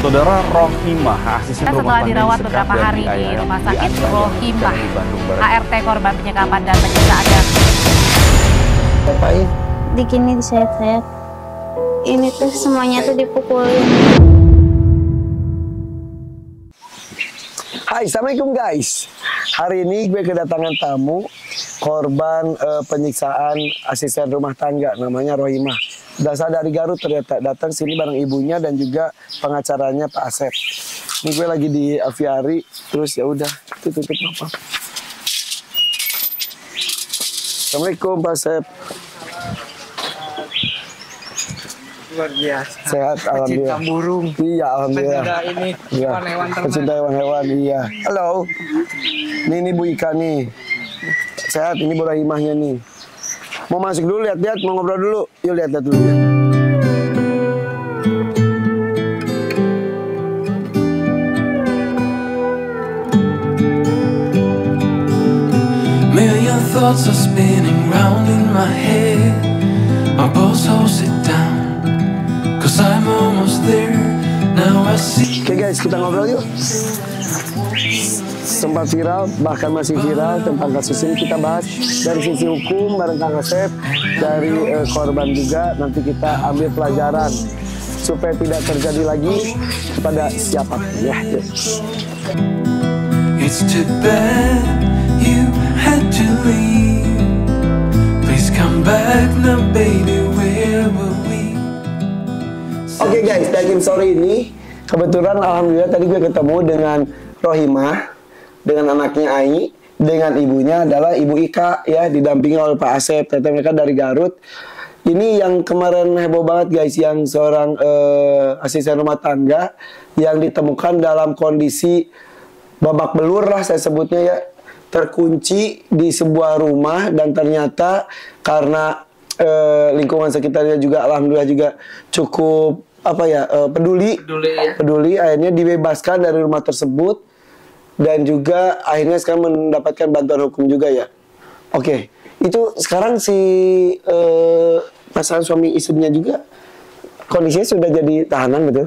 Saudara Rohimah, asisten rumah Setelah tangga dirawat disekap beberapa dan hari di dianiaya rumah di sakit, Aniaya Rohimah, di Bandung Barat. HRT korban penyekapan dan penyiksaan dan Ngapain? Begini disayat-sayat. Ini tuh semuanya tuh dipukulin. Hai, Assalamualaikum guys. Hari ini gue kedatangan tamu korban penyiksaan asisten rumah tangga, namanya Rohimah. Dasar dari Garut ternyata, datang sini bareng ibunya dan juga pengacaranya Pak Asep. Ini gue lagi di aviari, terus ya udah tutup apa. Assalamualaikum Pak Asep. Luar biasa. Sehat, alhamdulillah. Pecinta burung. Iya, alhamdulillah. Pecinta ini Iya. hewan-hewan ternak. Pecinta hewan-hewan, iya. Halo. Ini Bu Ika nih. Sehat, ini Bu Rohimahnya nih. Mau masuk dulu, lihat-lihat, mau ngobrol dulu. Yuk lihat-lihat dulu. Million thoughts are spinning round in my head. My pulse holds it down, 'cause I'm almost there. Now I see. Oke guys, kita ngobrol yuk. Sempat viral, bahkan masih viral tentang kasus ini. Kita bahas dari sisi hukum bareng Kang Asep, dari korban juga. Nanti kita ambil pelajaran supaya tidak terjadi lagi kepada siapapun ya. Yuk. It's too bad you had to leave. Please come back now, baby. Where were we? Oke guys, daging sore ini kebetulan alhamdulillah tadi gue ketemu dengan Rohimah, dengan anaknya Ai, dengan ibunya adalah Ibu Ika ya, didampingi oleh Pak Asep. Ternyata mereka dari Garut. Ini yang kemarin heboh banget guys, yang seorang asisten rumah tangga yang ditemukan dalam kondisi babak belur lah saya sebutnya ya, terkunci di sebuah rumah dan ternyata karena lingkungan sekitarnya juga alhamdulillah juga cukup peduli, akhirnya dibebaskan dari rumah tersebut dan juga akhirnya sekarang mendapatkan bantuan hukum juga ya. Oke, itu sekarang si pasangan suami istrinya juga kondisinya sudah jadi tahanan betul?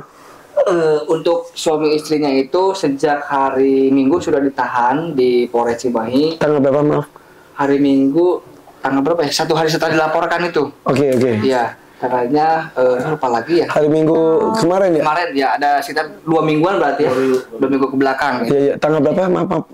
Untuk suami istrinya itu sejak hari Minggu sudah ditahan di Polres Cimahi. Tanggal berapa maaf? Hari Minggu tanggal berapa ya? 1 hari setelah dilaporkan itu. Oke. Iya, tanggalnya lupa lagi ya. Hari Minggu kemarin ya? Kemarin ya, ada sekitar 2 mingguan berarti ya. 2 minggu ke belakang. Iya, iya. Tanggal berapa maaf?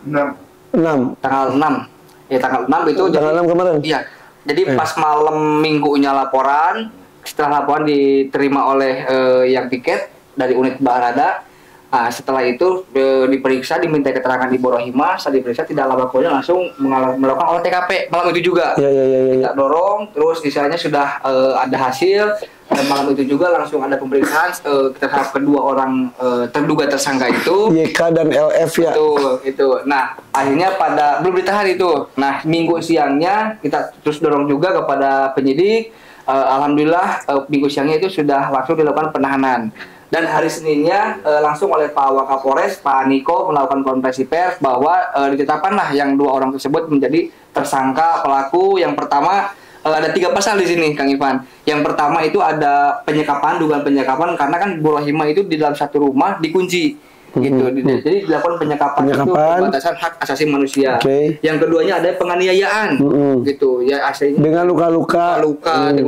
6. Tanggal 6. Ya tanggal 6 itu. Tanggal 6 kemarin? Iya. Jadi pas malam minggunya laporan, setelah laporan diterima oleh yang piket dari unit Barada. Nah, setelah itu diperiksa, diminta keterangan Ibu Rohimah. Setelah diperiksa tidak lama kemudian langsung melakukan olah TKP malam itu juga. Iya. Kita dorong, terus istilahnya sudah ada hasil. Dan malam itu juga langsung ada pemeriksaan terhadap kedua orang terduga tersangka itu. YK dan LF ya. Itu. Nah, akhirnya belum ditahan itu. Nah, minggu siangnya kita terus dorong juga kepada penyidik. Alhamdulillah minggu siangnya itu sudah langsung dilakukan penahanan. Dan hari Seninnya langsung oleh Pak Wakapolres, Pak Niko melakukan konferensi pers bahwa ditetapkanlah yang 2 orang tersebut menjadi tersangka pelaku. Yang pertama ada 3 pasal di sini, Kang Irfan. Yang pertama itu ada penyekapan, dugaan penyekapan karena kan Bu Rohimah itu di dalam satu rumah dikunci. Gitu. Jadi dilakukan penyekapan itu pembatasan hak asasi manusia. Yang keduanya ada penganiayaan, gitu ya, aslinya dengan luka-luka,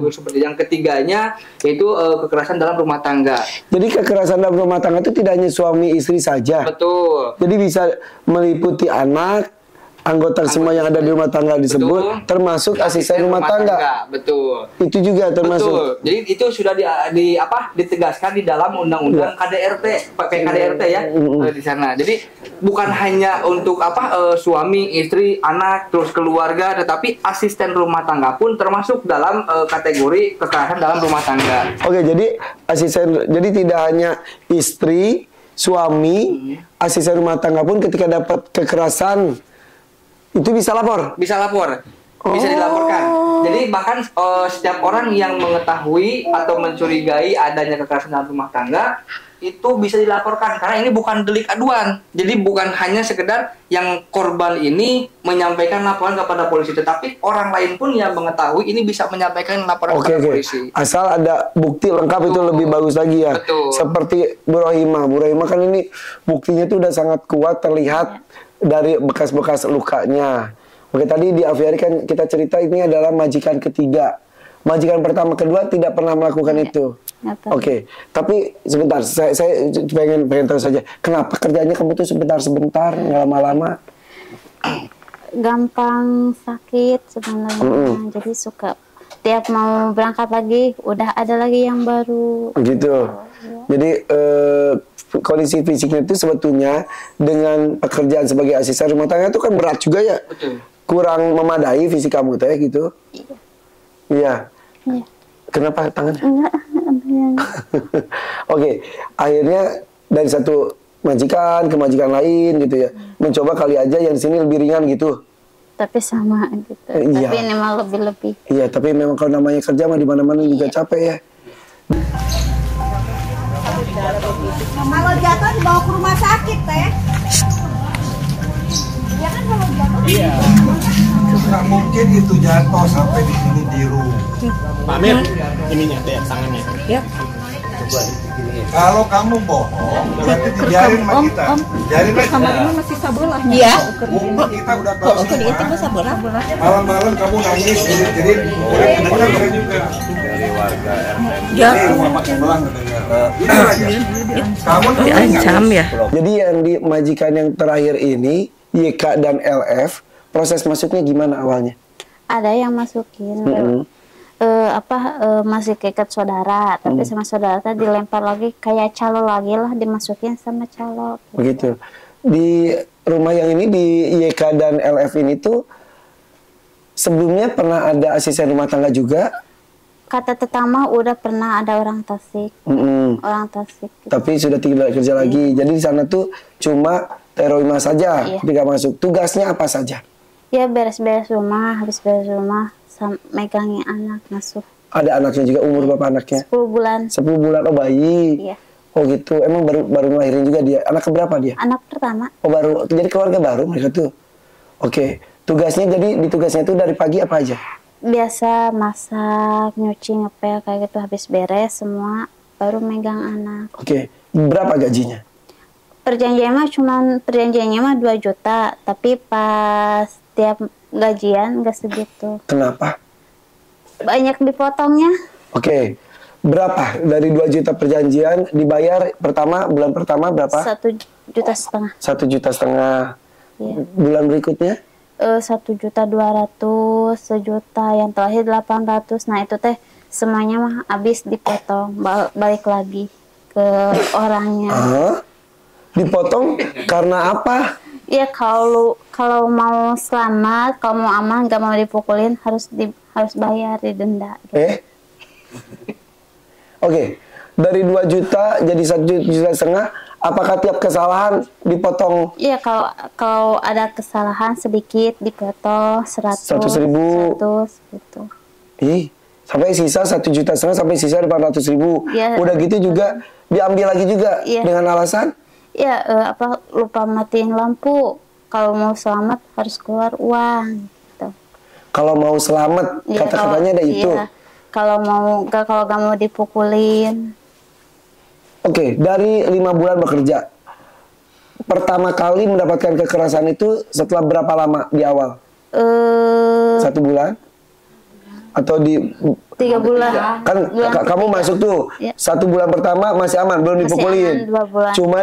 seperti yang ketiganya yaitu kekerasan dalam rumah tangga. Jadi kekerasan dalam rumah tangga itu tidak hanya suami istri saja. Betul. Jadi bisa meliputi anak, anggota semua yang ada di rumah tangga disebut, termasuk asisten rumah tangga. Betul. Itu juga termasuk. Betul. Jadi itu sudah ditegaskan di dalam undang-undang KDRT, pakai KDRT ya di sana. Jadi bukan hanya untuk suami, istri, anak, terus keluarga, tetapi asisten rumah tangga pun termasuk dalam kategori kekerasan dalam rumah tangga. Oke, jadi jadi tidak hanya istri, suami, asisten rumah tangga pun ketika dapat kekerasan itu bisa lapor. Bisa lapor. bisa dilaporkan. Jadi bahkan setiap orang yang mengetahui atau mencurigai adanya kekerasan dalam rumah tangga itu bisa dilaporkan karena ini bukan delik aduan. Jadi bukan hanya sekedar yang korban ini menyampaikan laporan kepada polisi, tetapi orang lain pun yang mengetahui ini bisa menyampaikan laporan kepada polisi. Asal ada bukti lengkap itu lebih bagus lagi ya. Betul. Seperti Bu Rohimah kan ini buktinya itu udah sangat kuat terlihat dari bekas-bekas lukanya. Oke, tadi di Aviari kan kita cerita ini adalah majikan ketiga. Majikan pertama kedua tidak pernah melakukan itu. Oke, tapi sebentar, saya pengen tahu saja, kenapa kerjanya kamu tuh sebentar, nggak lama-lama? Gampang sakit sebenarnya, jadi suka tiap mau berangkat lagi, udah ada lagi yang baru. Gitu. Jadi kondisi fisiknya itu sebetulnya dengan pekerjaan sebagai asisten rumah tangga itu kan berat juga ya. Betul. Kurang memadai fisik kamu teh gitu. Iya. Iya. Kenapa tangannya? Enggak. Oke, akhirnya dari satu majikan ke majikan lain gitu ya. Mencoba kali aja yang di sini lebih ringan gitu. Tapi sama gitu. Iya. Tapi ini mah lebih-lebih. Iya, tapi memang kalau namanya kerja mah di mana-mana juga capek ya. Kalau jatuh dibawa ke rumah sakit teh. Ya kan kalau jatuh. Iya. Nggak mungkin itu jatuh sampai di sini biru. Pak Amir, ininya deh tangannya. Ya. Kalau kamu bohong, berarti dibiarin sama kita. Biarin aja. Kamarnya masih sabolah. Iya. Kita udah tahu semua. Malam-malam kamu nangis, jadi dengar juga dari warga RT. Ya. Sebelah mendengar. Kamu Diancam ya. Jadi yang di majikan yang terakhir ini, YK dan LF, proses masuknya gimana awalnya? Ada yang masukin. Masih keikat saudara, tapi sama saudara tadi dilempar lagi kayak calo lagi lah, dimasukin sama calo. Gitu. Begitu. Di rumah yang ini di YK dan LF ini tuh sebelumnya pernah ada asisten rumah tangga juga. Kata tetangga udah pernah ada orang Tasik. Orang Tasik. Gitu. Tapi sudah tidak kerja lagi. Jadi di sana tuh cuma Rohimah saja ketika masuk. Tugasnya apa saja? Ya beres-beres rumah, habis beres rumah megangin anak masuk. Ada anaknya juga, umur berapa anaknya? 10 bulan. 10 bulan, oh bayi. Iya. Oh gitu, emang baru ngelahirin juga dia. Anak keberapa dia? Anak pertama. Oh baru, jadi keluarga baru mereka tuh. Oke, tugasnya jadi di tugasnya itu dari pagi apa aja? Biasa masak, nyuci, ngepel kayak gitu, habis beres semua baru megang anak. Oke, berapa gajinya? Perjanjiannya mah 2 juta, tapi pas tiap gajian nggak segitu. Kenapa? Banyak dipotongnya. Oke, berapa dari 2 juta perjanjian dibayar bulan pertama berapa? 1,5 juta. 1,5 juta. Iya. Bulan berikutnya? 1.200.000, 1 juta, yang terakhir 800. Nah itu teh semuanya mah habis dipotong, balik lagi ke orangnya. Dipotong karena apa? Iya, kalau mau selamat, kalau mau aman, nggak mau dipukulin, harus bayar, didenda. Gitu. Oke, dari 2 juta jadi 1,5 juta, apakah tiap kesalahan dipotong? Iya, kalau ada kesalahan sedikit dipotong 100.000 gitu. Sampai sisa 1,5 juta sampai sisa 800.000. Ya. Udah gitu juga diambil lagi juga dengan alasan? Iya, lupa matiin lampu. Kalau mau selamat harus keluar uang. Gitu. Kalau mau selamat, kata-katanya ada itu. Iya. Kalau nggak mau dipukulin. Oke, dari 5 bulan bekerja, pertama kali mendapatkan kekerasan itu setelah berapa lama di awal? 1 bulan? Atau di 3 bulan? Kan kamu masuk tuh 1 bulan pertama masih aman, belum dipukulin. Masih aman 2 bulan. Cuma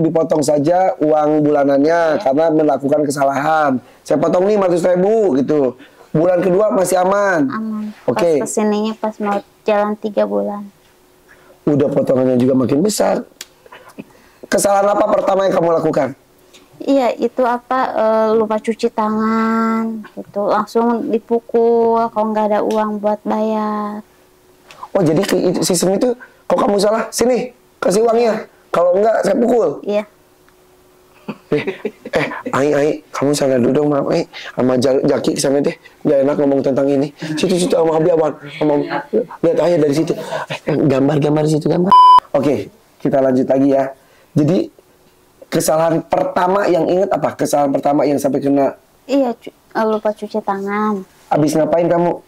dipotong saja uang bulanannya karena melakukan kesalahan. Saya potong nih 500.000 gitu. Bulan kedua masih aman. Aman. Oke. Pas kesininya pas mau jalan 3 bulan. Udah potongannya juga makin besar. Kesalahan apa pertama yang kamu lakukan? Iya, itu lupa cuci tangan gitu, langsung dipukul kalau nggak ada uang buat bayar. Oh, jadi sistem itu kalau kamu salah, sini kasih uangnya. Kalau enggak saya pukul. Iya. Ai, kamu sana dulu dong, maaf, sama Jaki kesana deh, nggak enak ngomong tentang ini. Situ sama Abi Awan, lihat ayah dari situ, gambar di situ gambar. Oke, kita lanjut lagi ya. Jadi kesalahan pertama yang ingat apa? Kesalahan pertama yang sampai kena? Iya, lupa cuci tangan. Abis ngapain kamu?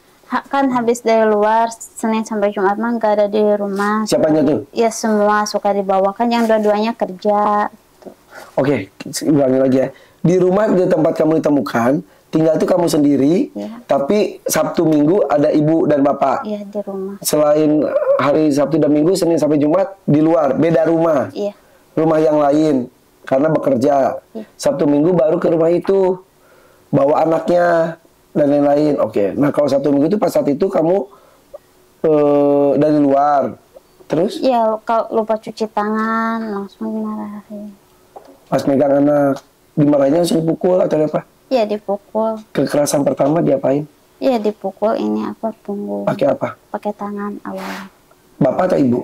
Kan habis dari luar, Senin sampai Jumat mah nggak ada di rumah. Siapanya tuh? Ya semua suka dibawa, kan yang dua-duanya kerja. Oke, ulangi lagi ya. Di rumah di tempat kamu ditemukan, tinggal tuh kamu sendiri, tapi Sabtu Minggu ada ibu dan bapak. Iya, di rumah. Selain hari Sabtu dan Minggu, Senin sampai Jumat di luar, beda rumah. Iya. Rumah yang lain, karena bekerja. Sabtu Minggu baru ke rumah itu, bawa anaknya dan lain-lain. Oke, nah kalau Sabtu Minggu itu pas saat itu kamu dari luar, terus? Iya, kalau lupa cuci tangan, langsung dimarahin. Pas megang anak, dimarahinnya langsung dipukul atau apa? Iya, dipukul. Kekerasan pertama diapain? Iya, dipukul ini punggung. Pakai apa? Pakai tangan awal. Bapak atau ibu?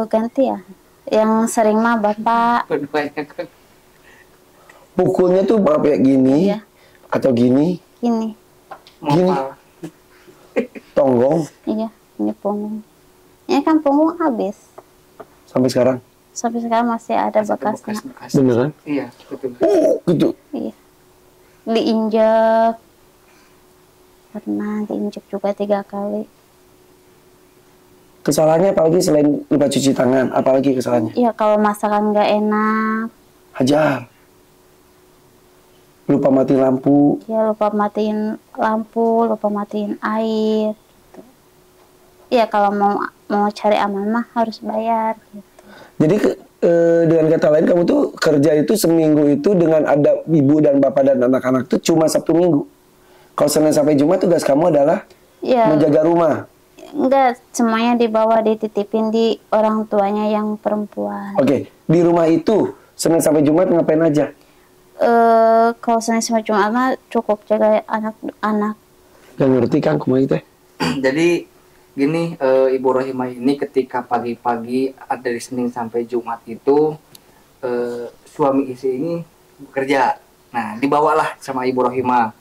Ganti ya. Yang sering mah bapak. Pukulnya tuh kayak gini, atau gini? Gini. Gini. Tonggong. Iya, ini punggung. Ini kan punggung habis. Sampai sekarang? Sampai sekarang masih ada bekasnya. Beneran? Iya, betul. Gitu. Iya. Diinjek. Pernah diinjek juga 3 kali. Kesalahannya apalagi selain lupa cuci tangan? Apalagi kesalahannya? Iya, kalau masakan nggak enak. Hajar. Lupa matiin lampu. Iya, lupa matiin lampu, lupa matiin air. Gitu. Iya, kalau mau cari aman mah harus bayar. Gitu. Jadi dengan kata lain kamu tuh kerja itu seminggu itu dengan ada ibu dan bapak dan anak-anak tuh cuma Sabtu Minggu. Kalau Senin sampai Jumat tugas kamu adalah menjaga rumah. Enggak, semuanya dibawa dititipin di orang tuanya yang perempuan. Oke, di rumah itu Senin sampai Jumat ngapain aja? Kalau Senin sampai Jumat mah cukup jaga anak-anak. Gak ngerti kan kumaha teh? Jadi gini, Ibu Rohimah ini ketika pagi-pagi dari Senin sampai Jumat itu suami istri ini bekerja. Nah, dibawalah sama Ibu Rohimah.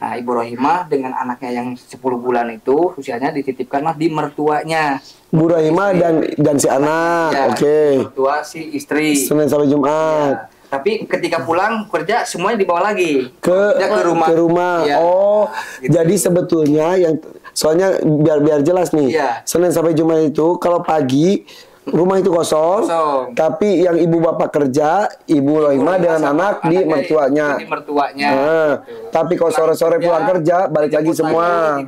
Nah, Ibu Rohimah dengan anaknya yang 10 bulan itu usianya dititipkanlah di mertuanya. Bu Rohimah dan si anak. Ya, Oke. Mertua si istri. Senin sampai Jumat. Ya. Tapi ketika pulang kerja semuanya dibawa lagi ke rumah. Ya. Oh, gitu. Jadi sebetulnya yang soalnya biar jelas nih. Senin sampai Jumat itu kalau pagi rumah itu kosong. Tapi yang ibu bapak kerja, Ibu Rohimah dengan anak di mertuanya. Di mertuanya. Nah, tapi kalau sore-sore pulang kerja balik lagi semua.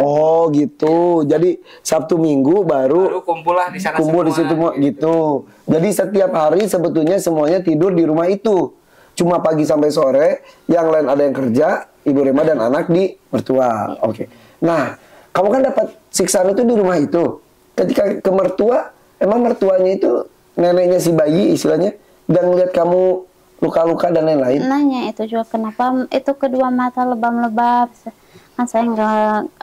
Oh, gitu. Jadi Sabtu Minggu baru kumpullah di sana kumpul di situ gitu. Jadi setiap hari sebetulnya semuanya tidur di rumah itu. Cuma pagi sampai sore, yang lain ada yang kerja, Ibu Rohimah dan anak di mertua. Oke. Nah, kamu kan dapat siksaan itu di rumah itu. Ketika ke mertua, emang mertuanya itu neneknya si bayi istilahnya, dan ngeliat kamu luka-luka dan lain-lain? Nanya itu juga kenapa itu kedua mata lebam-lebam. Kan saya nggak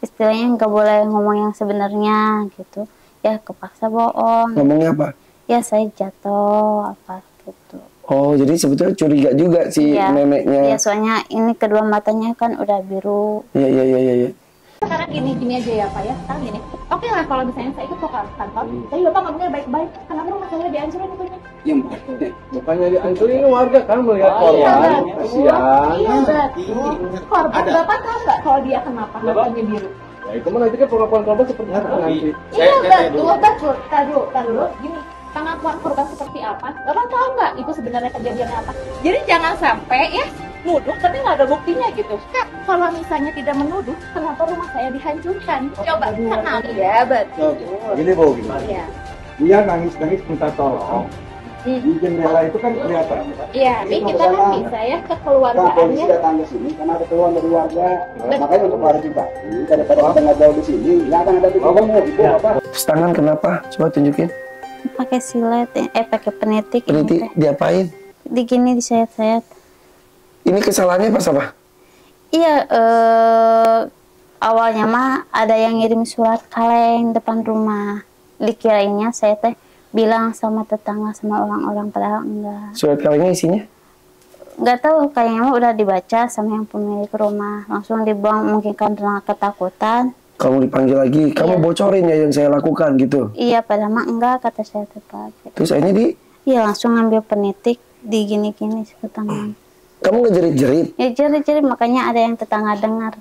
istilahnya nggak boleh ngomong yang sebenarnya gitu. Ya kepaksa bohong. Ngomongnya apa? Ya saya jatuh apa gitu. Oh, jadi sebetulnya curiga juga si neneknya. Iya, soalnya ini kedua matanya kan udah biru. Iya. Sekarang gini aja ya Pak ya, sekarang gini. Oke lah kalau misalnya saya ikut ke kantor, tapi Bapak ngomongnya baik-baik. Kenapa rumah saya dihancurin itunya? Ya bukannya dihancurin, warga kan melihat korban. Kasihan. Iya betul. Korban Bapak tahu nggak kalau dia kenapa matanya biru? Ya itu mah nanti kan pengakuan korban seperti apa nanti. Iya betul. Taruh. Gini, pengakuan korban seperti apa? Bapak tahu nggak itu sebenarnya kejadiannya apa? Jadi jangan sampai ya nuduh tapi nggak ada buktinya gitu. Kak, kalau misalnya tidak menuduh, kenapa rumah saya dihancurkan? Coba kenal ya, betul. Gini Bu, gini. Iya. Dia nangis minta tolong. Di jendela itu kan kelihatan. Iya, tapi kita kan bisa ya ke keluargaannya. Polisi datang ke sini karena ada keluhan dari warga. Makanya untuk klarifikasi, daripada kita nggak jauh di sini, nggak akan ada titik temu gitu apa? Tangan kenapa? Coba tunjukin. Pakai silet, pakai penitik. Penitik diapain? Digini disayat-sayat. Ini kesalahannya pas apa? Iya, awalnya mah ada yang ngirim surat kaleng depan rumah. Dikirainnya saya teh bilang sama tetangga sama orang-orang, padahal enggak. Surat kalengnya isinya? Nggak tahu, kayaknya mah udah dibaca sama yang pemilik rumah, langsung dibuang, mungkin karena ketakutan. Kamu dipanggil lagi, kamu bocorin ya yang saya lakukan gitu? Iya, padahal mah enggak, kata saya tetap. Gitu. Terus akhirnya Iya, langsung ngambil penitik, di gini-gini ke tangan. Kamu ngejerit-jerit? Ya jerit-jerit, makanya ada yang tetangga dengar.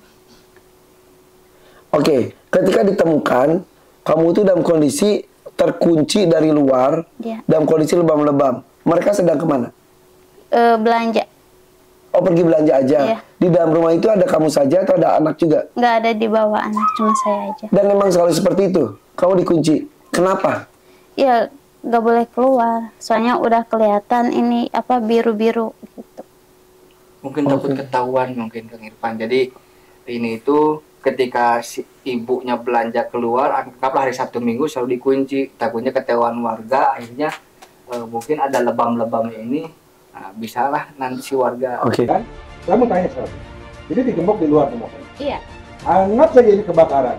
Oke, ketika ditemukan, kamu itu dalam kondisi terkunci dari luar, dalam kondisi lebam-lebam. Mereka sedang kemana? Belanja. Oh, pergi belanja aja. Iya. Di dalam rumah itu ada kamu saja atau ada anak juga? Nggak ada, di bawah anak, cuma saya aja. Dan memang selalu seperti itu? Kamu dikunci? Kenapa? Ya, nggak boleh keluar. Soalnya udah kelihatan ini apa biru-biru gitu. Mungkin takut ketahuan mungkin Kang Irfan. Jadi ini itu ketika si ibunya belanja keluar, anggaplah hari Sabtu Minggu selalu dikunci, takutnya ketahuan warga, akhirnya mungkin ada lebam-lebam ini. Nah, bisalah nanti si warga. Oke. Kan? Kamu tanya sekarang. Jadi digembok di luar semua. Iya. Anggap saja ini kebakaran.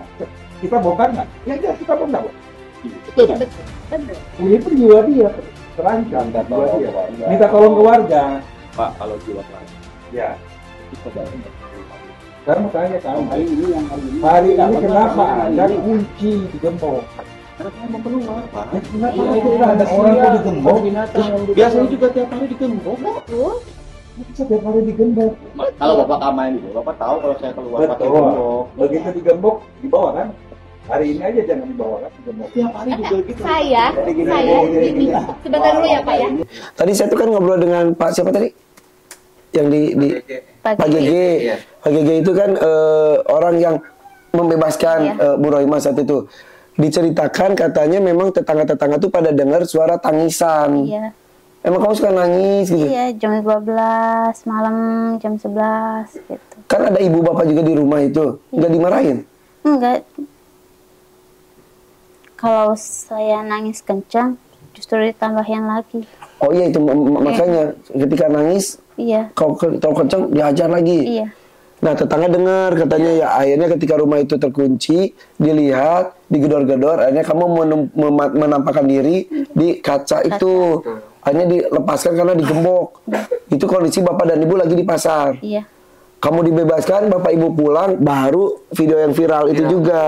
Kita bongkar nggak? Ya, kita bongkar. Betul kan? Betul. Ini pun jiwa dia terancam dan jiwa dia. Minta tolong ke warga. Pak, kalau jiwa terancam. Ya. Kita Sekarang mau tanya kamu. Hari ini kenapa ada kunci digembok? karena saya mau keluar, Pak. Kenapa ada orang yang digembok? Biasanya juga tiap hari digembok. Betul. Setiap hari digembok. Kalau Bapak main gitu, Bapak tahu kalau saya keluar pakai Betul. gembok. Begitu digembok, dibawa kan? Hari ini aja jangan dibawa kan digembok. Tiap hari juga gitu. Saya ini sebentar dulu ya Pak ya. Tadi saya tuh kan ngobrol dengan Pak siapa tadi? Yang di Pak GG. Iya. Pak GG itu kan orang yang membebaskan Bu Rohimah saat itu. Diceritakan katanya memang tetangga-tetangga tuh pada dengar suara tangisan. Iya. Emang kamu suka nangis gitu? Iya, jam 12 malam, jam 11 gitu. Kan ada ibu bapak juga di rumah itu. Nggak dimarahin? Enggak. Kalau saya nangis kencang, justru ditambahin lagi. Oh iya itu makanya ketika nangis, Iya. kalau kencang diajar lagi. Iya. Nah tetangga dengar katanya ya akhirnya ketika rumah itu terkunci, dilihat, digedor-gedor, akhirnya kamu menampakkan diri di kaca itu. Akhirnya dilepaskan karena digembok. Itu kondisi bapak dan ibu lagi di pasar. Iya. Kamu dibebaskan, bapak ibu pulang, baru video yang viral itu juga.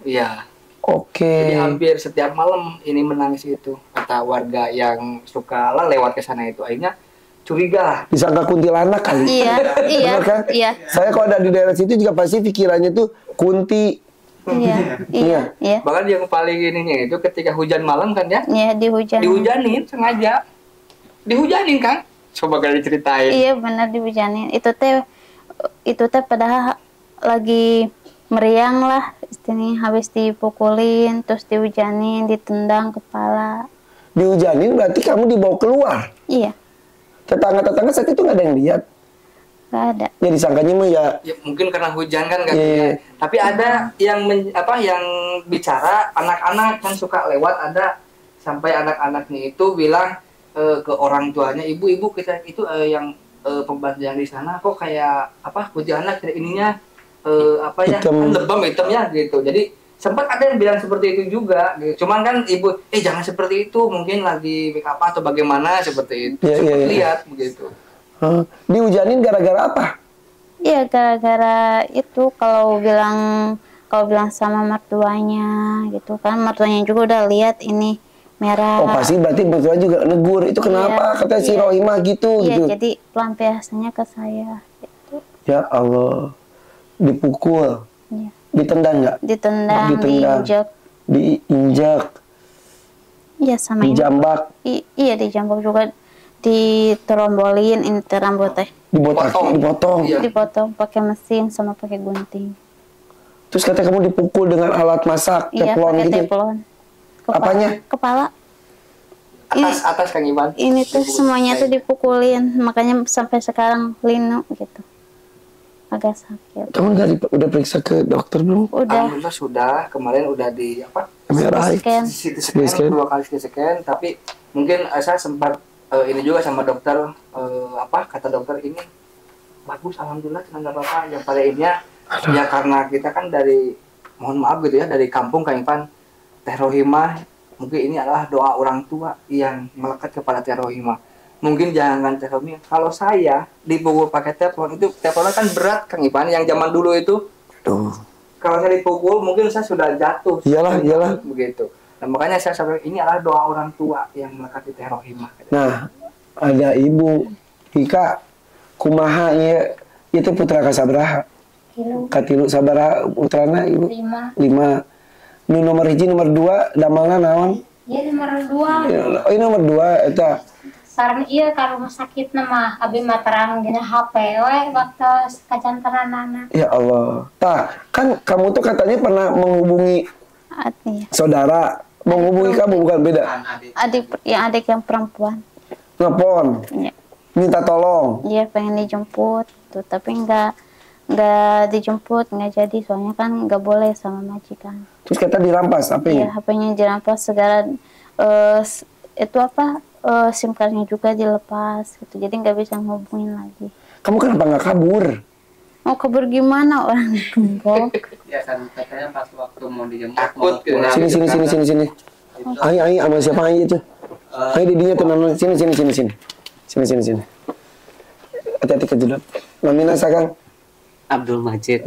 Iya. Oke. Jadi hampir setiap malam ini menangis itu. Kata warga yang suka lewat ke sana itu, akhirnya curiga. Disangka kuntilanak kali. Iya, iya, Benar kan? iya. Saya kalau ada di daerah situ juga pasti pikirannya tuh kunti. Iya, iya, iya. Bahkan yang paling ininya itu ketika hujan malam kan ya? Iya, dihujan. Dihujanin sengaja. Dihujanin kan? Coba kali ceritain. Iya, benar dihujanin. Itu teh padahal lagi meriang lah, istilahnya habis dipukulin, terus dihujanin, ditendang kepala. Dihujanin berarti kamu dibawa keluar. Iya. Tetangga-tetangga saat itu nggak ada yang lihat. Nggak ada. Ya disangkanya mah ya. Ya, mungkin karena hujan kan katanya. Iya. Tapi ada yang yang bicara anak-anak kan suka lewat, ada sampai anak-anaknya itu bilang ke orang tuanya, ibu-ibu kita itu yang pembantu yang di sana kok kayak kuntilanak ininya Hitam. kan lebam hitam ya gitu. Jadi sempat ada yang bilang seperti itu juga gitu. Cuman kan ibu jangan seperti itu, mungkin lagi make up atau bagaimana seperti itu. Sempat lihat begitu. Dihujanin gara-gara apa? Iya, gara-gara itu kalau bilang sama mertuanya gitu kan, mertuanya juga udah lihat ini merah. Oh pasti berarti mertua juga negur. Itu kenapa? Iya, Katanya si Rohimah gitu. Iya, gitu. jadi pelampiasannya ke saya gitu. Ya Allah. Dipukul. Iya. Ditendang nggak? Ditendang, diinjak. Diinjak. Iya, sama ini. Dijambak. Iya, dijambak juga. Diterombolin ini rambut teh. Dipotong. Iya. Dipotong pakai mesin sama pakai gunting. Terus katanya kamu dipukul dengan alat masak, Iya, teflon pakai gitu. teflon. Apanya? Kepala. Atas Kang Iwan. Ini tuh semuanya tuh dipukulin, makanya sampai sekarang linu gitu. Agak sakit. Kamu udah periksa ke dokter belum? Udah. Alhamdulillah sudah, kemarin udah di MRI. CT scan, 2 kali CT scan, tapi mungkin saya sempat ini juga sama dokter kata dokter ini bagus, alhamdulillah tenaga bapak. Yang pada ininya ya karena kita kan dari, mohon maaf gitu ya, dari kampung Kang Ivan, Teh Rohimah mungkin ini adalah doa orang tua yang melekat kepada Teh Rohimah. Mungkin jangan Teh Rohimah, kalau saya dipukul pakai teflon, itu teflonnya kan berat Kang Ipan, yang zaman dulu itu. Kalau saya dipukul mungkin saya sudah jatuh. Iyalah. Begitu. Nah, makanya saya sampai ini adalah doa orang tua yang melekat di Teh Rohimah. Nah, ada Ibu Ika kumaha ya, itu putra kasabraha? Katilu sabaraha putrana Ibu? 5. Nu nomor 1 nomor 2 damalna naon? Iya nomor 2. Oh, ini nomor 2 eta. Sareng ieu ka rumah sakit mah abi mah terang dina HP we waktu kacanteranana. Ya Allah. Tah, kan kamu tuh katanya pernah menghubungi saudara, menghubungi kamu bukan beda? Adik yang perempuan. Nelpon. Iya. Minta tolong. Iya, pengen dijemput tuh, tapi nggak dijemput, nggak jadi, soalnya kan nggak boleh sama majikan. Terus kita dirampas HP-nya? Iya, HP-nya dirampas, segala itu apa, SIM card-nya juga dilepas gitu, jadi nggak bisa ngehubungin lagi. Kamu kenapa nggak kabur? Mau kabur gimana, orang ditumpuk. Ya kan katanya pas waktu mau dijemput takut mau pulang. Sini. Ai sama siapa Ai itu? Ai didinya tenan sini. Hati-hati ke judul. Namina sakang? Abdul Majid.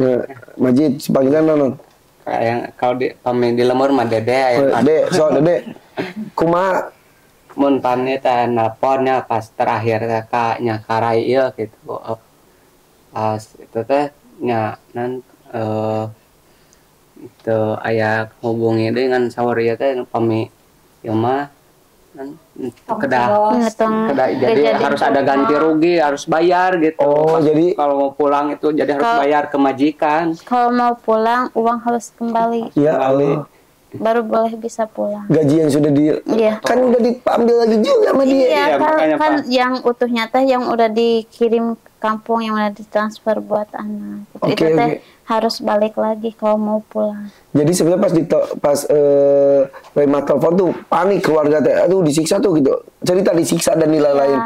Majid, panggilan naon? Kayak kalau di pemain di lemur mah Dede aya. Dede. Kumaha? Mun pamit nelponnya pas terakhir kakaknya karai ieu gitu. Pas itu teh nya itu aya hubungi dengan saweria teh pami ieu mah kedah jadi harus ada ganti rugi, harus bayar gitu. Oh, jadi kalau mau pulang itu jadi harus bayar ke majikan. Kalau mau pulang uang harus kembali. Ya Allah. Baru boleh bisa pulang. Gaji yang sudah kan udah diambil lagi juga sama dia. Iya, kan yang utuhnya teh yang udah dikirim ke kampung, yang udah ditransfer buat anak. Itu teh harus balik lagi kalau mau pulang. Jadi sebenarnya pas Rema telepon tuh panik keluarga teh, aduh disiksa tuh gitu. Cerita disiksa dan nilai lain.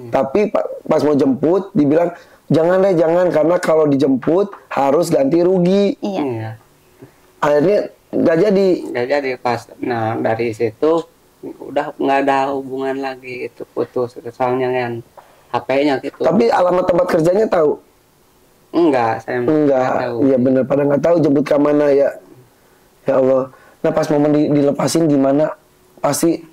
Tapi pas mau jemput dibilang jangan karena kalau dijemput harus ganti rugi. Iya. Akhirnya nggak jadi pas. Nah dari situ udah nggak ada hubungan lagi, itu putus soalnya kan HP-nya gitu. Tapi alamat tempat kerjanya tahu? Enggak, saya enggak tahu. Iya benar, pada nggak tahu jemput ke mana ya. Ya Allah. Nah pas momen dilepasin gimana? Pasti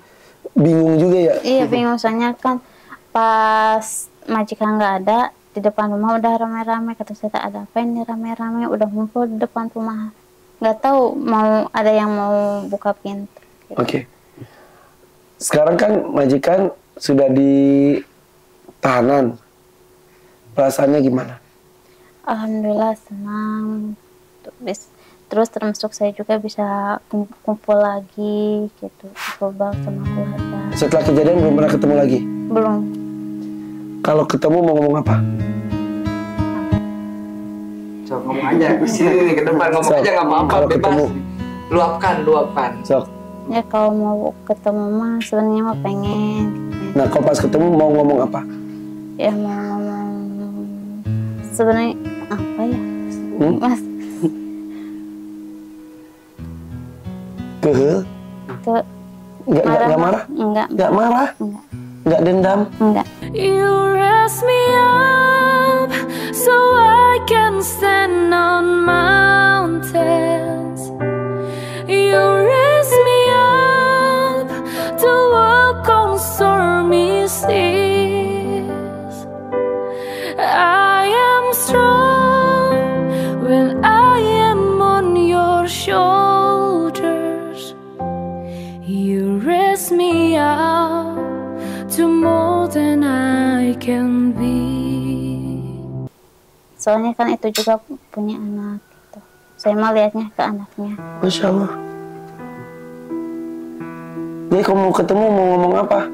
bingung juga ya? Iya bingung, soalnya kan pas majikan nggak ada, di depan rumah udah rame-rame, kata saya ada apa ini rame-rame, udah ngumpul di depan rumah. Nggak tahu mau ada yang mau buka pintu. Gitu. Oke. Sekarang kan majikan sudah di tahanan. Perasaannya gimana? Alhamdulillah senang. Terus termasuk saya juga bisa kumpul lagi gitu, kumpul sama keluarga. Setelah kejadian belum pernah ketemu lagi? Belum. Kalau ketemu mau ngomong apa? So, ngomong aja di sini nih ke depan, ngomong aja nggak apa-apa, bebas. Ketemu. Luapkan. Ya kalau mau ketemu mah sebenarnya mah pengen. Nah kalau pas ketemu mau ngomong apa? Ya mau ngomong sebenarnya apa ya, Mas? Nggak marah? Nggak marah? Nggak dendam? Enggak. You raise me up so I can stand on mountains. You raise me up to walk on stormy seas. I am strong when I am on your shoulders. You raise me up to more than I can be. Soalnya kan itu juga punya anak gitu. Saya mau lihatnya ke anaknya. Masya Allah. Jadi kalau mau ketemu mau ngomong apa?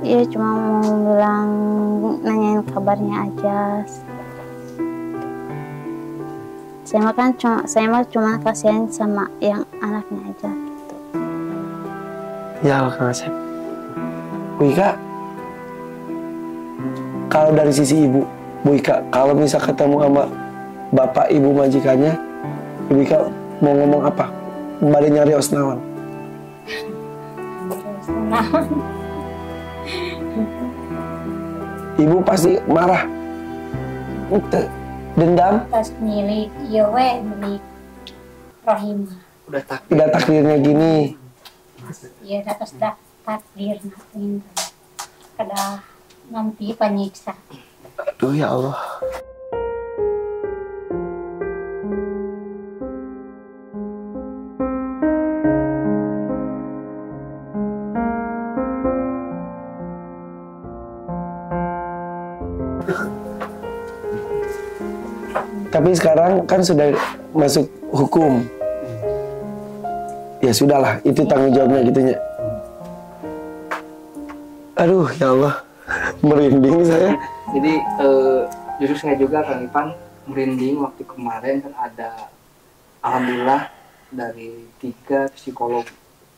Iya cuma mau bilang, nanyain kabarnya aja. Saya mah cuma kasihan sama yang anaknya aja gitu. Ya Allah Kang Asep. Bu Ika, kalau dari sisi ibu, Bu Ika, kalau misal ketemu sama bapak ibu majikannya, Bu Ika mau ngomong apa? Bade nyari osnawan. naon. Ibu pasti marah. Dendam. Terus milik ieu we milik Rohimah. Udah takdirnya gini. Ieu terus takdir nanti. Kada nanti penyiksa. Aduh ya Allah. Tapi sekarang kan sudah masuk hukum. Ya sudahlah, itu tanggung jawabnya gitunya. Aduh, ya Allah. Merinding saya. Jadi justru saya juga Kang Ipan merinding waktu kemarin kan ada alhamdulillah dari 3 psikolog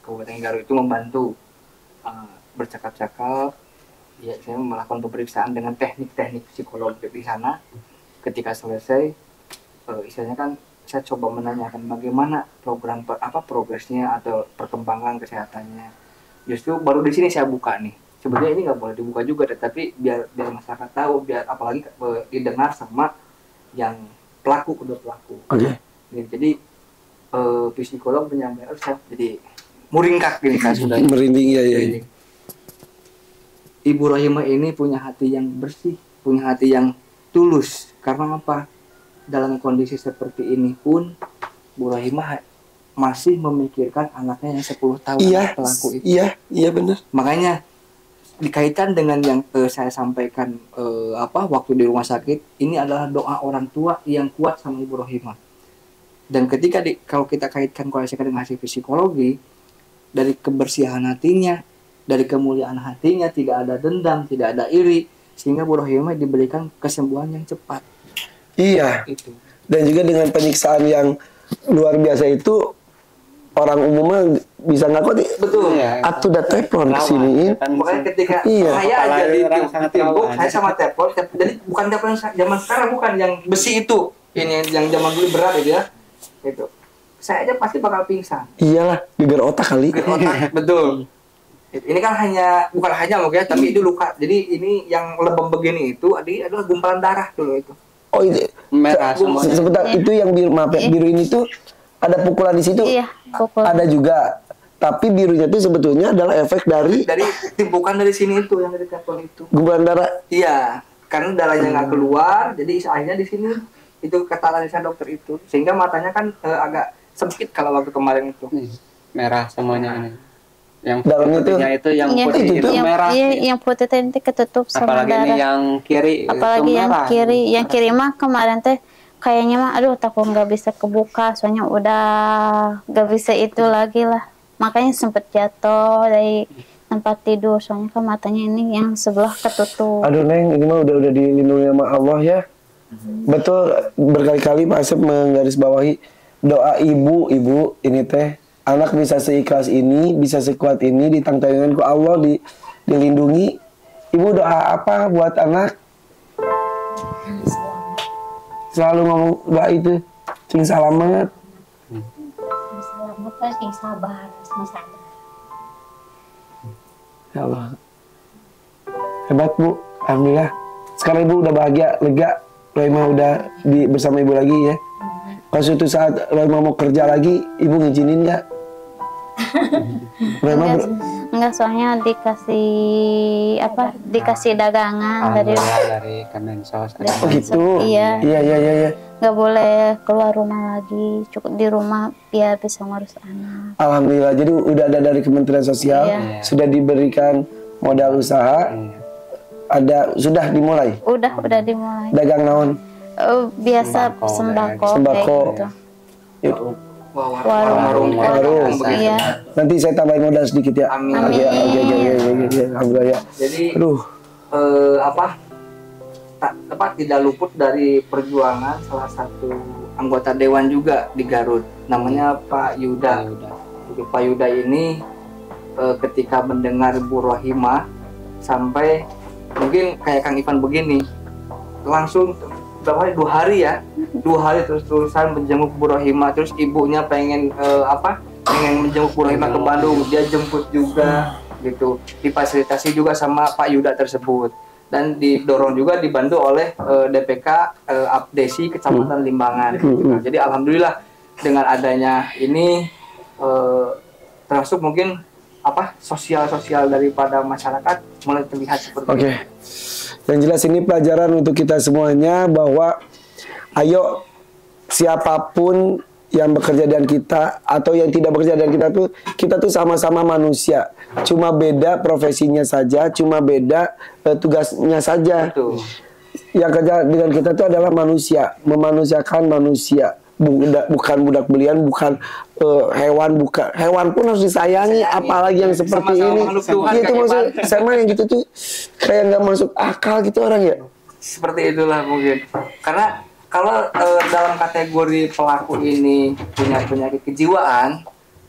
Kabupaten Garut itu membantu bercakap-cakap. Ya, saya melakukan pemeriksaan dengan teknik-teknik psikolog di sana. Ketika selesai, istilahnya kan saya coba menanyakan bagaimana program progresnya atau perkembangan kesehatannya. Justru baru di sini saya buka nih. Sebenarnya ini nggak boleh dibuka juga, tetapi biar masyarakat tahu, biar apalagi didengar sama yang kedua pelaku. Oke. Jadi psikolog penyampaian saya jadi muringkak gini kan sudah. Merinding ya. Ibu Rohimah ini punya hati yang bersih, punya hati yang tulus. Karena apa? Dalam kondisi seperti ini pun Bu Rohimah masih memikirkan anaknya yang 10 tahun pelaku itu. Iya benar. Makanya dikaitkan dengan yang saya sampaikan waktu di rumah sakit, ini adalah doa orang tua yang kuat sama Ibu Rohimah. Dan ketika kalau kita kaitkan koneksikan dengan hasil psikologi, dari kebersihan hatinya, dari kemuliaan hatinya, tidak ada dendam, tidak ada iri, sehingga Bu Rohimah diberikan kesembuhan yang cepat. Iya. Itu. Dan juga dengan penyiksaan yang luar biasa itu, orang umumnya bisa ngaku betul ya, atuh udah telepon kesini. Makanya ketika saya aja ditimbuk, saya sama telepon, jadi bukan telepon zaman sekarang, bukan yang besi itu, ini yang zaman dulu berat itu ya, itu. Saya aja pasti bakal pingsan. Iyalah, geger otak kali. Geger otak, betul. Ini kan bukan hanya mungkin, tapi itu luka. Jadi ini yang lebam begini itu adalah gumpalan darah dulu itu. Oh itu merah semuanya. Sebentar, itu yang biru, maaf ya, biru ini tuh ada pukulan di situ. Iya, pukul. Ada juga. Tapi birunya itu sebetulnya adalah efek dari timbukan dari sini itu yang dari telepon itu. Gumpalan darah. Iya, karena darahnya nggak keluar, jadi akhirnya di sini itu kata analisa dokter itu, sehingga matanya kan agak sempit kalau waktu kemarin itu. Merah semuanya ini. Yang dalamnya itu yang putih itu merah. Iya, yang putih teh nanti ketutup sama apalagi darah. Ini yang kiri. Apalagi yang merah. yang kiri mah kemarin teh kayaknya mah aduh takut nggak bisa kebuka, soalnya udah nggak bisa itu lagi lah. Makanya sempet jatuh dari tempat tidur, soalnya kan matanya ini yang sebelah ketutup. Aduh Neng, ini mah udah dilindungi sama Allah ya. Betul, berkali-kali Pak Asep menggarisbawahi doa ibu ini teh. Anak bisa seikhlas ini, bisa sekuat ini, ditangtayungan ku Allah, dilindungi. Ibu doa apa buat anak? Selalu ngomong doa itu, cing selamat. Selamat, cing sabar, sama sabar. Ya Allah. Hebat Bu, alhamdulillah. Sekarang Ibu udah bahagia, lega. Rohimah udah bersama Ibu lagi ya. Kalau suatu saat Rohimah mau kerja lagi, Ibu ngizinin nggak? Enggak, soalnya dikasih dagangan dari Kemensos. Oh gitu. Iya. Iya. Nggak boleh keluar rumah lagi, cukup di rumah biar bisa ngurus anak. Alhamdulillah, jadi udah ada dari Kementerian Sosial, sudah diberikan modal usaha, sudah dimulai. Udah dimulai. Dagang naon? Biasa sembako. Gitu. Warung. Iya. Nanti saya tambahin modal sedikit ya. Amin. Oke, alhamdulillah ya. Jadi tidak luput dari perjuangan salah satu anggota dewan juga di Garut, namanya Pak Yuda. Jadi Pak Yuda ini ketika mendengar Bu Rohimah sampai mungkin kayak Kang Ivan begini, langsung berapa hari? 2 hari ya, 2 hari terus-terusan menjenguk Bu Rohimah. Terus ibunya pengen menjenguk Bu Rohimah ke Bandung, dia jemput juga gitu. Difasilitasi juga sama Pak Yuda tersebut dan didorong juga dibantu oleh DPK Abdesi Kecamatan Limbangan. Gitu. Jadi alhamdulillah dengan adanya ini termasuk mungkin sosial daripada masyarakat mulai terlihat seperti itu. Yang jelas ini pelajaran untuk kita semuanya bahwa ayo siapapun yang bekerja dengan kita atau yang tidak bekerja dengan kita tuh sama-sama manusia. Cuma beda profesinya saja, cuma beda tugasnya saja. Betul. Yang kerja dengan kita tuh adalah manusia, memanusiakan manusia. Bukan budak belian, bukan hewan, bukan hewan pun harus disayangi, apalagi yang seperti ini. Itu maksud sama yang gitu tuh kayak nggak masuk akal gitu orang ya. Seperti itulah mungkin. Karena kalau dalam kategori pelaku ini punya penyakit kejiwaan,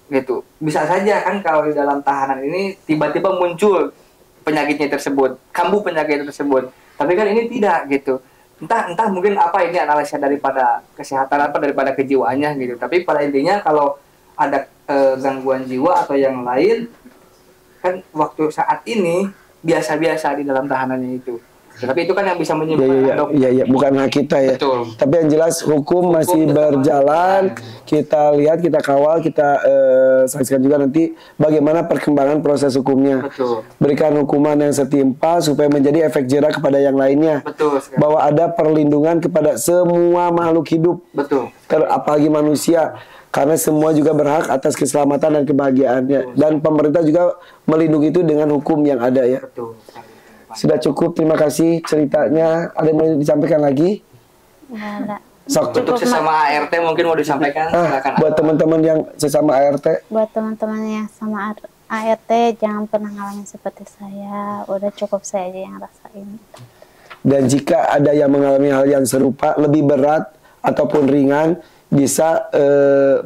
gitu, bisa saja kan kalau di dalam tahanan ini tiba-tiba muncul penyakitnya tersebut, kambuh penyakit tersebut. Tapi kan ini tidak gitu. Entah mungkin apa ini analisa daripada kesehatan daripada kejiwaannya gitu. Tapi pada intinya kalau ada gangguan jiwa atau yang lain kan waktu saat ini biasa-biasa di dalam tahanannya itu. Tapi itu kan yang bisa menyebabkan bukan hak kita ya. Betul. Tapi yang jelas hukum masih berjalan. Kita lihat, kita kawal, kita saksikan juga nanti bagaimana perkembangan proses hukumnya. Betul. Berikan hukuman yang setimpal supaya menjadi efek jerak kepada yang lainnya. Betul sekali. Bahwa ada perlindungan kepada semua makhluk hidup. Betul. Apalagi manusia. Karena semua juga berhak atas keselamatan dan kebahagiaannya. Dan pemerintah juga melindungi itu dengan hukum yang ada ya. Betul. Sudah cukup, terima kasih ceritanya. Ada yang mau disampaikan lagi? Enggak. Untuk sesama ART mungkin mau disampaikan? Buat teman-teman yang sesama ART. Buat teman-teman yang sama ART, jangan pernah ngalamin seperti saya. Udah cukup saya aja yang rasain. Dan jika ada yang mengalami hal yang serupa, lebih berat ataupun ringan, bisa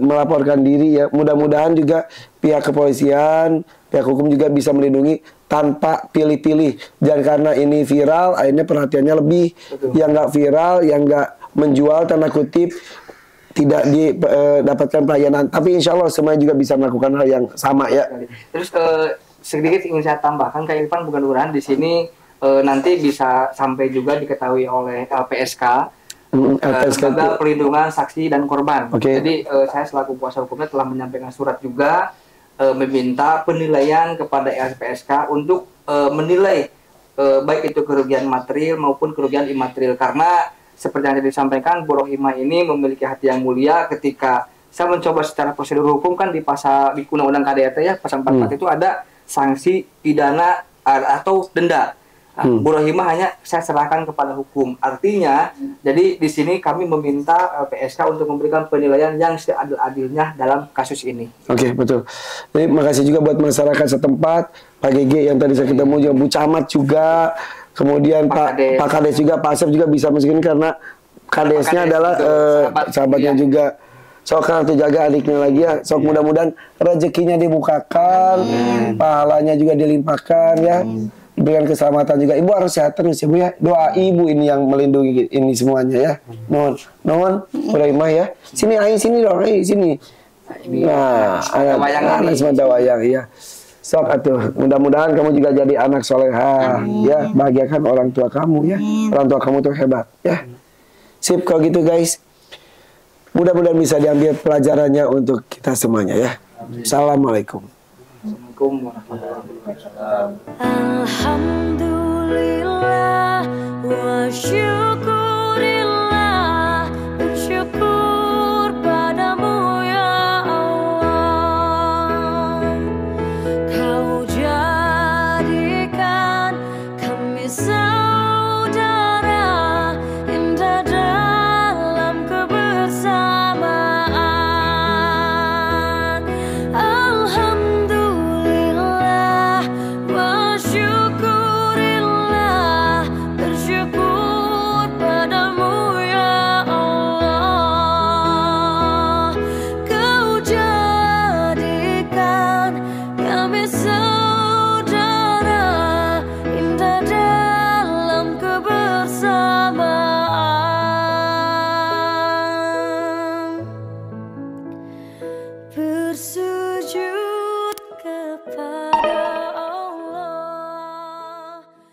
melaporkan diri ya. Mudah-mudahan juga pihak kepolisian, pihak hukum juga bisa melindungi tanpa pilih-pilih. Jangan karena ini viral, akhirnya perhatiannya lebih. Betul. Yang nggak viral, yang nggak menjual tanda kutip, tidak didapatkan pelayanan. Tapi insya Allah semuanya juga bisa melakukan hal yang sama ya. Terus sedikit ingin saya tambahkan, Kak Irfan bukan urahan di sini nanti bisa sampai juga diketahui oleh LPSK. Lembaga Perlindungan Saksi dan Korban. Jadi saya selaku kuasa hukumnya telah menyampaikan surat juga meminta penilaian kepada LPSK untuk menilai baik itu kerugian material maupun kerugian imaterial, karena seperti yang disampaikan Bu Rohimah ini memiliki hati yang mulia. Ketika saya mencoba secara prosedur hukum kan di Undang-Undang KDRT ya pasal 44 itu ada sanksi pidana atau denda. Bu Rohimah hanya saya serahkan kepada hukum. Artinya, jadi di sini kami meminta LPSK untuk memberikan penilaian yang seadil-adilnya dalam kasus ini. Oke, betul. Jadi makasih juga buat masyarakat setempat, Pak GG yang tadi saya ketemu juga, Bu Camat juga, kemudian Pak Kades juga, Pak Asep juga bisa masukin karena Kadesnya adalah sahabatnya juga. Sok kan tuh jaga adiknya lagi ya. Sok mudah-mudahan rezekinya dibukakan, pahalanya juga dilimpahkan ya. Diberikan keselamatan juga. Ibu harus sehat terus ya Bu ya. Doa Ibu ini yang melindungi ini semuanya ya. Nuhun, Rohimah ya. Sini Ai, sini dong, Ai, sini. Nah, anak semata wayang ya. Sok atuh, mudah-mudahan kamu juga jadi anak soleha ya. Bahagiakan orang tua kamu ya. Orang tua kamu tuh hebat ya. Sip kalau gitu guys. Mudah-mudahan bisa diambil pelajarannya untuk kita semuanya ya. Assalamualaikum. Assalamualaikum warahmatullahi wabarakatuh. Alhamdulillah wa syukur.